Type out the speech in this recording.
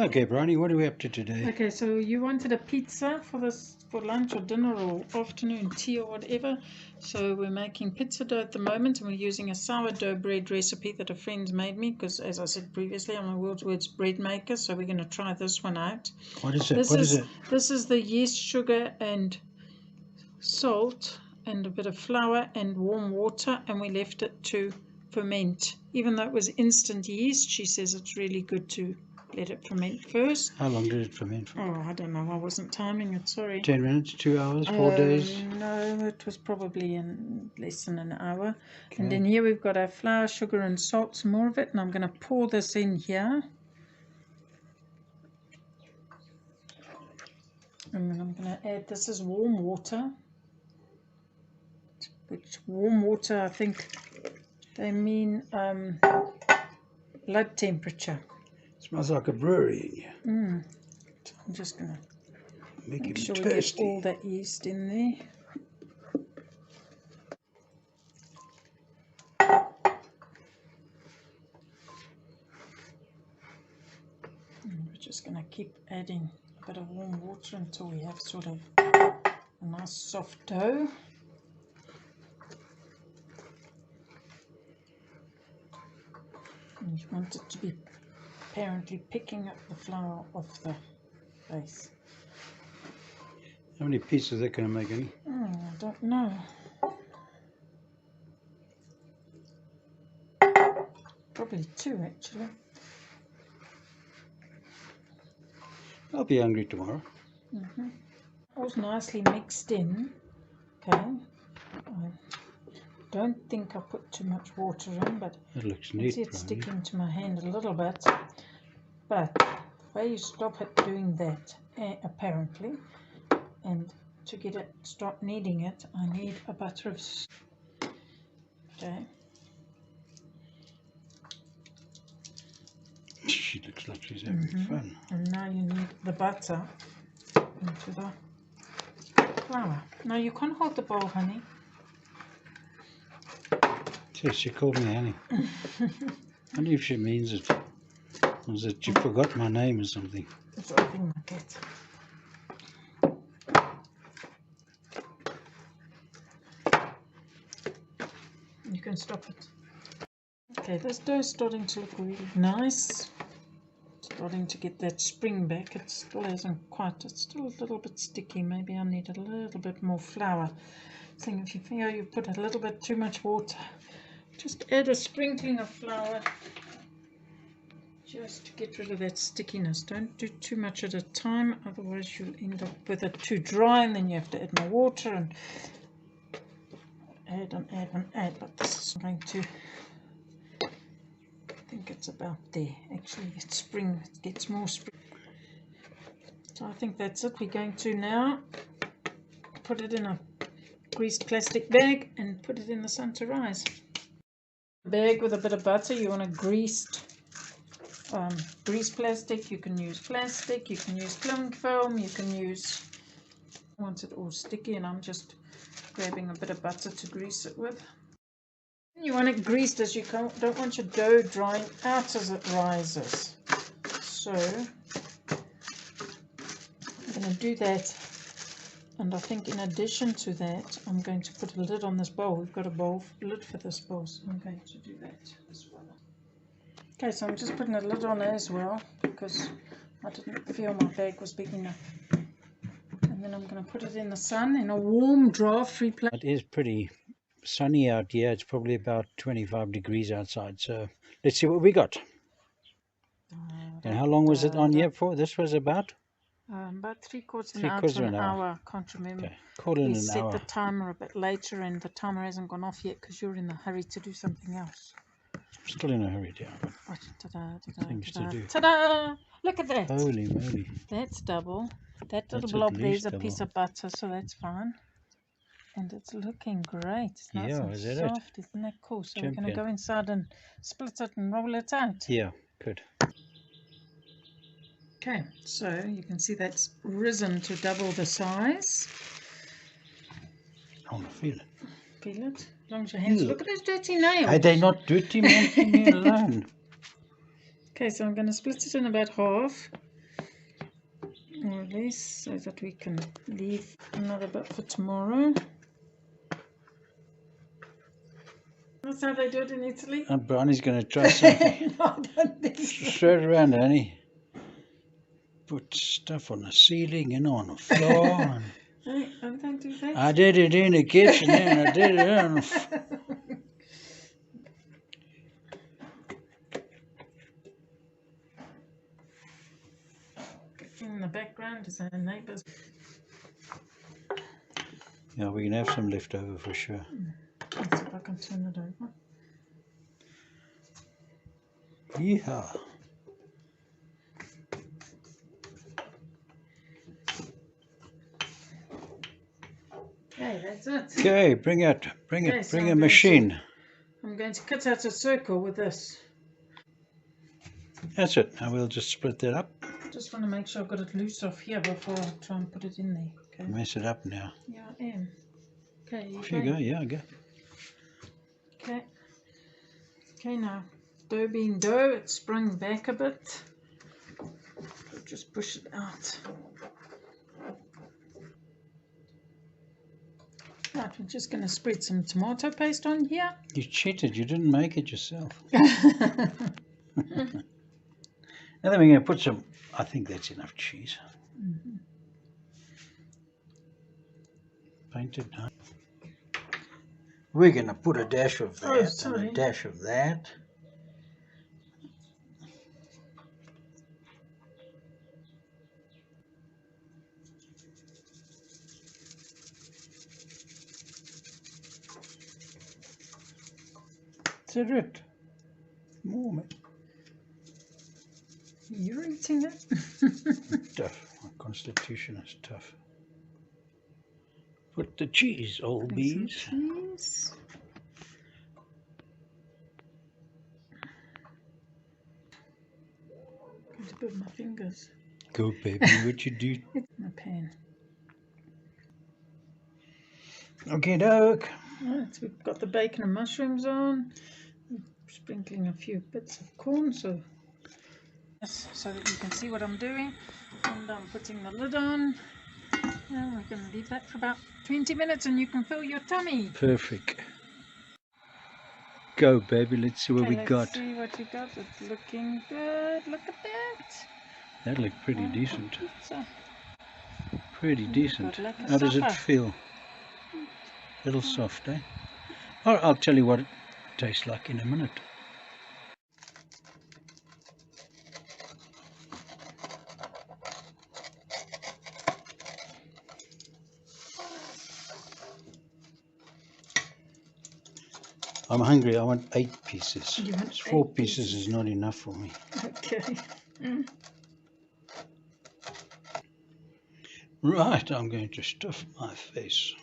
Okay, Bryony, what are we up to today? Okay, so you wanted a pizza for lunch or dinner or afternoon tea or whatever. So we're making pizza dough at the moment, and we're using a sourdough bread recipe that a friend made me because, as I said previously, I'm a world's bread maker. So we're going to try this one out. What is it? This is the yeast, sugar, and salt, and a bit of flour and warm water, and we left it to ferment. Even though it was instant yeast, she says it's really good to let it ferment first. How long did it ferment for? Oh, I don't know. I wasn't timing it. Sorry. 10 minutes, 2 hours, 4 days? No, it was probably in less than an hour. Okay. And then here we've got our flour, sugar, and salt, some more of it. And I'm going to pour this in here. And then I'm going to add, this is warm water. Which warm water, I think they mean blood temperature. Smells like a brewery in here. So I'm just going to Make sure it we get thirsty. all that yeast in there. And we're just going to keep adding a bit of warm water until we have sort of a nice soft dough. And you want it to be apparently picking up the flour off the base. How many pieces are they going to make, any? I don't know. Probably 2 actually. I'll be hungry tomorrow. All's nicely mixed in. Okay. I don't think I put too much water in, but That looks you can neat, see it's Bryony. sticking to my hand a little bit. But the way you stop it doing that, apparently, and to get it, stop kneading it, I need a butter of. Okay. She looks like she's having fun. And now you need the butter into the flour. Now you can't hold the bowl, honey. Yes, she called me honey. I wonder if she means it. Or is it you forgot my name or something? It's something like that. You can stop it. Okay, this dough is starting to look really nice. Starting to get that spring back. It still hasn't quite, it's still a little bit sticky. Maybe I need a little bit more flour. So if you feel you've put a little bit too much water, just add a sprinkling of flour just to get rid of that stickiness. Don't do too much at a time, otherwise you'll end up with it too dry, and then you have to add more water and add and add and add. But this is going to, I think it's about there. Actually, it's spring, it gets more spring. So I think that's it. We're going to now put it in a greased plastic bag and put it in the sun to rise. Bag with a bit of butter. You want a greased grease plastic. You can use plastic, you can use cling film, you can use, I want it all sticky, and I'm just grabbing a bit of butter to grease it with. You want it greased as you don't want your dough drying out as it rises. So I'm going to do that, and I think in addition to that I'm going to put a lid on this bowl. We've got a bowl lid for this bowl, so I'm going to do that as well. Okay, so I'm just putting a lid on as well because I didn't feel my bag was big enough. And then I'm going to put it in the sun in a warm, draft-free place. It is pretty sunny out here. It's probably about 25 degrees outside. So let's see what we got. And how long was it on here for? This was about 3/4 of an hour to an hour. I can't remember. Okay, call it an We set hour. the timer a bit later, and the timer hasn't gone off yet because you're in a hurry to do something else. I'm still in a hurry, dear. Right, ta-da, Things to do. ta-da! Look at that. Holy moly. That's double. That little That's blob at there's least a piece double. of butter, so that's fine. And it's looking great. It's nice Yeah, and is that it? soft. Isn't that cool? So we're going Champion. to go inside and split it and roll it out. Yeah, good. Okay, so you can see that's risen to double the size. I want to feel it. Feel it? As long as your hands. Ew. Look at those dirty nails. Are they not dirty, man? Leave me alone. Okay, so I'm going to split it in about half. more or less, so that we can leave another bit for tomorrow. That's how they do it in Italy. And Brownie's going to try something. No, I don't think so. Throw it around, honey. Put stuff on the ceiling and on the floor. And Hey, I don't do that. I did it in the kitchen and I did it on the floor. In the background is our neighbours. Yeah, we can have some left over for sure. Let's see if I can turn it over. Yeah. Okay, that's it. Okay, bring Okay, so bring I'm a going machine. I'm going to cut out a circle with this. That's it. Now we'll just split that up. Just want to make sure I've got it loose off here before I try and put it in there. Okay. Mess it up now. Yeah, I am. Okay, Off you go. Yeah, go. Okay. Okay, now dough being dough, it sprung back a bit. I'll just push it out. Right, we're just going to spread some tomato paste on here. You cheated. You didn't make it yourself. And then we're going to put some, I think that's enough cheese. Painted, no? We're going to put a dash of that and a dash of that. Is that it? More, mate. You're eating it? Tough. My constitution is tough. Put the cheese, old bees. Cheese. Going to put my fingers. Go, baby. What you do? My pan. Okay, doke. Right, so we've got the bacon and mushrooms on. Sprinkling a few bits of corn so that you can see what I'm doing. And I'm putting the lid on. And we're going to leave that for about 20 minutes and you can fill your tummy. Perfect. Go, baby. Let's see what we got. Let's see what we got. It's looking good. Look at that. That looked pretty decent. Pizza. Pretty decent. Like How does it supper. feel? A little soft, eh? I'll tell you what it tastes like in a minute. I'm hungry. I want 8 pieces. You want 4 8 pieces is not enough for me. Okay. Right, I'm going to stuff my face.